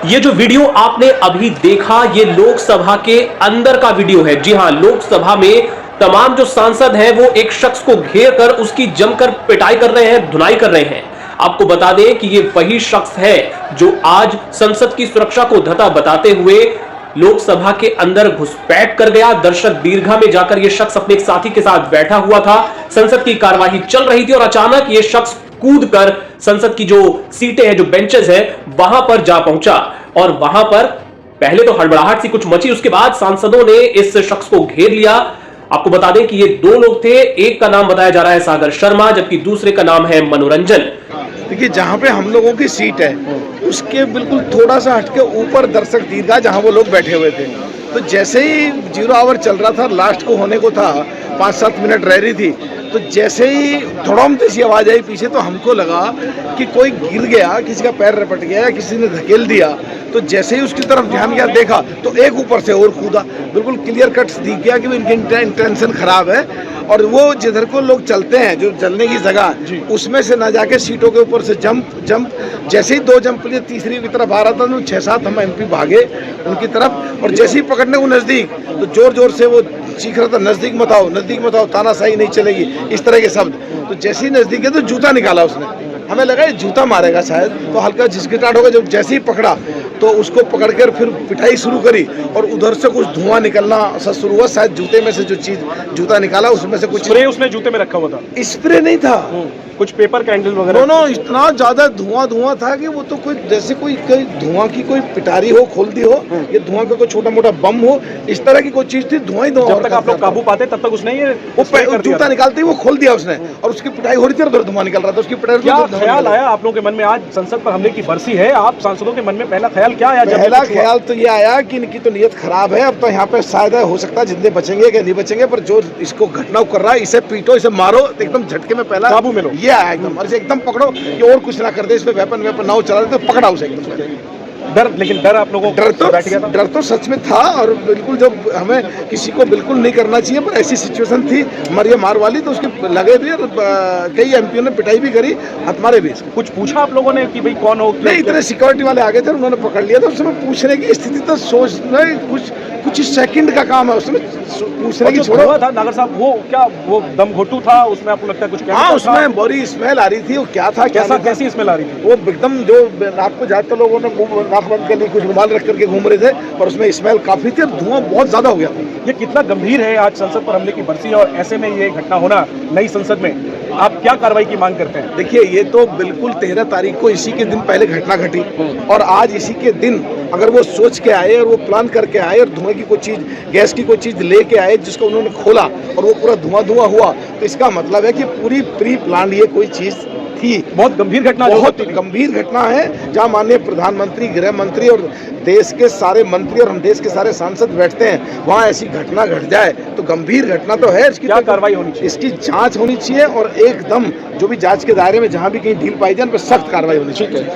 ये जो वीडियो आपने अभी देखा, ये लोकसभा के अंदर का वीडियो है। जी हां, लोकसभा में तमाम जो सांसद हैं वो एक शख्स को घेर कर उसकी जमकर पिटाई कर रहे हैं, धुनाई कर रहे हैं। आपको बता दें कि ये वही शख्स है जो आज संसद की सुरक्षा को धता बताते हुए लोकसभा के अंदर घुसपैठ कर गया। दर्शक दीर्घा में जाकर यह शख्स अपने एक साथी के साथ बैठा हुआ था। संसद की कार्यवाही चल रही थी और अचानक यह शख्स कूद कर संसद की जो सीटें हैं, जो बेंचेस हैं, वहां पर जा पहुंचा और वहां पर पहले तो हड़बड़ाहट सी कुछ मची। उसके बाद सांसदों ने इस शख्स को घेर लिया। आपको बता दें कि ये दो लोग थे। एक का नाम बताया जा रहा है सागर शर्मा, जबकि दूसरे का नाम है मनोरंजन। देखिए, जहाँ पे हम लोगों की सीट है उसके बिल्कुल थोड़ा सा हटके ऊपर दर्शक दीर्घा जहाँ वो लोग बैठे हुए थे, तो जैसे ही 0 आवर चल रहा था, लास्ट को होने को था, 5-7 मिनट रह रही थी, तो जैसे ही धड़ाम सी आवाज आई पीछे, तो हमको लगा कि कोई गिर गया, किसी का पैर रपट गया या किसी ने धकेल दिया। तो जैसे ही उसकी तरफ ध्यान गया, देखा तो एक ऊपर से और कूदा। बिल्कुल क्लियर कट दिख गया कि इनकी इंटेंशन खराब है और वो जिधर को लोग चलते हैं, जो चलने की जगह, उसमें से ना जाके सीटों के ऊपर से जंप जैसे ही 2 जंप लिए, तीसरी की तरफ आ रहा था तो 6-7 हम एमपी भागे उनकी तरफ, और जैसे ही पकड़ने को नजदीक तो जोर जोर से वो चीख रहा था, नजदीक मत आओ, तानाशाही नहीं चलेगी, इस तरह के शब्द। तो जैसे ही नजदीक है तो जूता निकाला उसने। हमें लगा ये जूता मारेगा शायद, तो हल्का झिझकिटाहट हो गया। जब जैसे ही पकड़ा तो उसको पकड़कर फिर पिटाई शुरू करी और उधर से कुछ धुआं निकलना सा शुरू हुआ। शायद जूते में से जो चीज जूता निकाला उसमें से कुछ स्प्रे उसने जूते में रखा हुआ था। स्प्रे नहीं था, कुछ पेपर कैंडल वगैरह। नो, इतना ज्यादा धुआं था कि वो तो कोई जैसे कोई धुआं की कोई पिटारी हो, खोल दी हो, ये धुआं का कोई छोटा मोटा बम हो, इस तरह की कोई चीज थी। धुआं ही धुआं। जब तक आप लोग काबू पाते तब तक उसने ये जूता निकालते ही वो खोल दिया उसने, और उसकी पिटाई हो रही थी और उधर धुआं निकल रहा था। उसकी पिटाई क्या ख्याल आया आप लोगों के मन में? आज संसद पर हमले की बरसी है, आप सांसदों के मन में पहला ख्याल क्या आया? पहला ख्याल तो ये आया कि इनकी तो नीयत खराब है। अब तो यहाँ पे शायद हो सकता है जिंदे बचेंगे कि नहीं बचेंगे, पर जो इसको घटना कर रहा है, इसे पीटो, इसे मारो, एकदम झटके में पहला काबू में लो। ये आया एकदम, और इसे एकदम पकड़ो कि और कुछ ना कर दे, इस पे वेपन ना हो चला दे, तो पकड़ा उसे एकदम। लेकिन डर आप लोगों को डर तो सच में था, और बिल्कुल जब हमें किसी को बिल्कुल नहीं करना चाहिए, पर ऐसी सिचुएशन थी मरिए मार वाली, तो उसके लगे भी और कई एमपीओ ने पिटाई भी करी, हमारे भी। कुछ पूछा आप लोगों ने कि भाई कौन हो? नहीं, इतने सिक्योरिटी वाले आ गए थे, उन्होंने पकड़ लिया था। उसमें पूछने की स्थिति तो सोचना कुछ सेकंड का काम है, उसमें पूछने की छोड़ो था। नागर साहब, वो क्या वो दम घोटू था उसमें? आपको लगता है कुछ? हाँ, उसमें बड़ी स्मेल आ रही थी। वो क्या था, कैसी स्मेल आ रही थी? वो एकदम जो आपको ज्यादातर लोगों ने नाक बंद के लिए कुछ रुमाल रख करके घूम रहे थे, और उसमें स्मेल काफी थी और धुआं बहुत ज्यादा हो गया था। ये कितना गंभीर है? आज संसद पर हमले की बरसी है और ऐसे में ये घटना होना नई संसद में, आप क्या कार्रवाई की मांग करते हैं? देखिए, ये तो बिल्कुल 13 तारीख को इसी के दिन पहले घटना घटी, और आज इसी के दिन अगर वो सोच के आए और वो प्लान करके आए और धुएं की कोई चीज, गैस की कोई चीज लेके आए जिसको उन्होंने खोला और वो पूरा धुआं हुआ, तो इसका मतलब है कि पूरी प्री प्लान ये कोई चीज थी। बहुत गंभीर घटना, बहुत गंभीर घटना है, जहां माननीय प्रधानमंत्री, गृह मंत्री और देश के सारे मंत्री और हम देश के सारे सांसद बैठते हैं, वहां ऐसी घटना घट जाए तो गंभीर घटना तो है। इसकी क्या कार्रवाई होनी चाहिए? इसकी जांच होनी चाहिए, और एकदम जो भी जांच के दायरे में जहां भी कहीं ढील पाई जाए उन पर सख्त कार्रवाई होनी चाहिए।